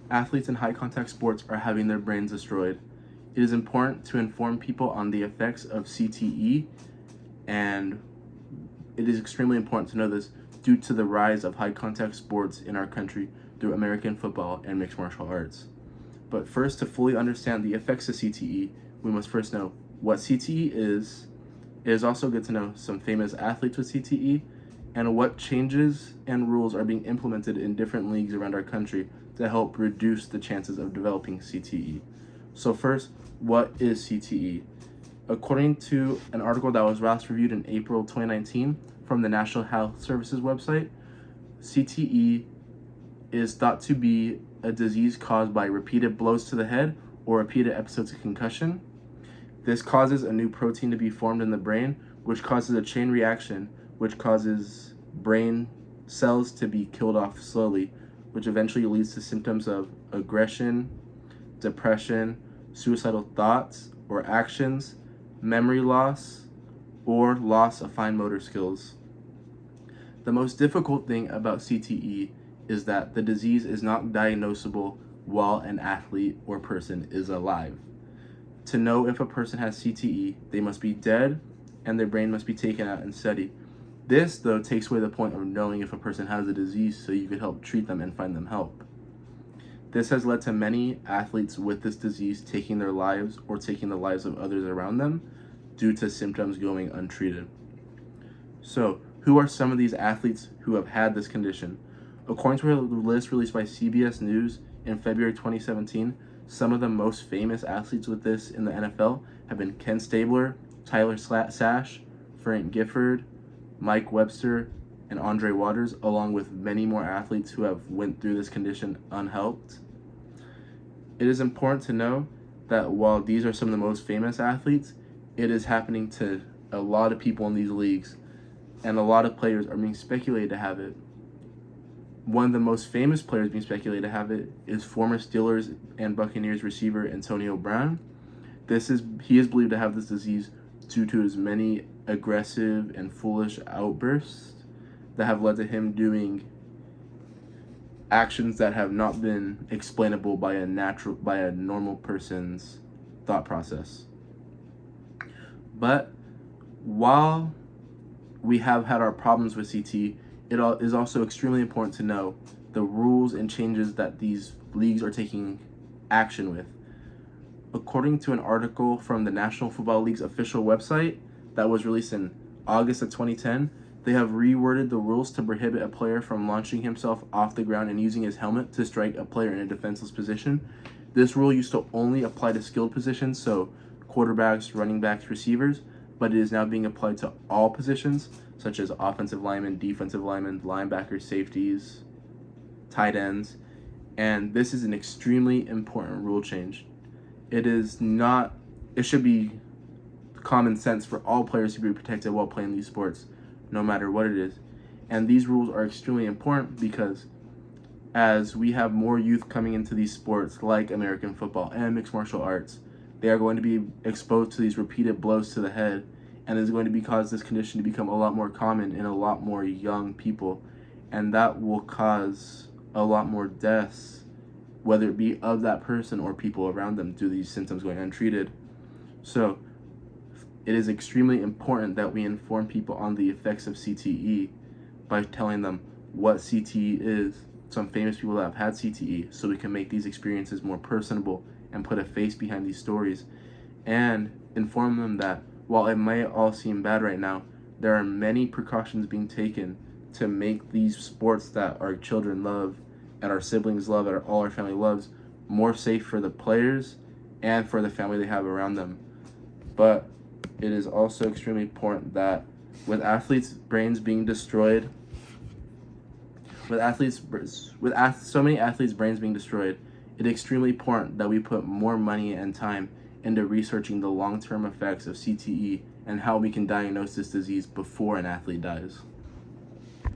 athletes in high contact sports are having their brains destroyed. It is important to inform people on the effects of CTE, and it is extremely important to know this due to the rise of high contact sports in our country through American football and mixed martial arts. But first, to fully understand the effects of CTE, we must first know what CTE is. It is also good to know some famous athletes with CTE and what changes and rules are being implemented in different leagues around our country to help reduce the chances of developing CTE. So first, what is CTE? According to an article that was last reviewed in April 2019 from the National Health Services website, CTE is thought to be a disease caused by repeated blows to the head or repeated episodes of concussion. This causes a new protein to be formed in the brain, which causes a chain reaction, which causes brain cells to be killed off slowly, which eventually leads to symptoms of aggression, depression, suicidal thoughts or actions, memory loss, or loss of fine motor skills. The most difficult thing about CTE is that the disease is not diagnosable while an athlete or person is alive. To know if a person has CTE, they must be dead and their brain must be taken out and studied. This, though, takes away the point of knowing if a person has the disease so you could help treat them and find them help. This has led to many athletes with this disease taking their lives or taking the lives of others around them due to symptoms going untreated. So, who are some of these athletes who have had this condition? According to a list released by CBS News in February 2017, some of the most famous athletes with this in the NFL have been Ken Stabler, Tyler Sash, Frank Gifford, Mike Webster, and Andre Waters, along with many more athletes who have went through this condition unhelped. It is important to know that while these are some of the most famous athletes, it is happening to a lot of people in these leagues, and a lot of players are being speculated to have it. One of the most famous players being speculated to have it is former Steelers and Buccaneers receiver Antonio Brown. He is believed to have this disease due to his many aggressive and foolish outbursts that have led to him doing actions that have not been explainable by a normal person's thought process. But while we have had our problems with CT, it is also extremely important to know the rules and changes that these leagues are taking action with. According to an article from the National Football League's official website that was released in August of 2010, they have reworded the rules to prohibit a player from launching himself off the ground and using his helmet to strike a player in a defenseless position. This rule used to only apply to skilled positions, so quarterbacks, running backs, receivers, but it is now being applied to all positions, such as offensive linemen, defensive linemen, linebackers, safeties, tight ends, and this is an extremely important rule change. It should be common sense for all players to be protected while playing these sports, no matter what it is. And these rules are extremely important because as we have more youth coming into these sports like American football and mixed martial arts, they are going to be exposed to these repeated blows to the head, and is going to cause this condition to become a lot more common in a lot more young people, and that will cause a lot more deaths, whether it be of that person or people around them due to these symptoms going untreated. So it is extremely important that we inform people on the effects of CTE by telling them what CTE is, some famous people that have had CTE, so we can make these experiences more personable and put a face behind these stories, and inform them that while it may all seem bad right now, there are many precautions being taken to make these sports that our children love and our siblings love and all our family loves more safe for the players and for the family they have around them. But it is also extremely important that with so many athletes' brains being destroyed, it is extremely important that we put more money and time into researching the long-term effects of CTE and how we can diagnose this disease before an athlete dies.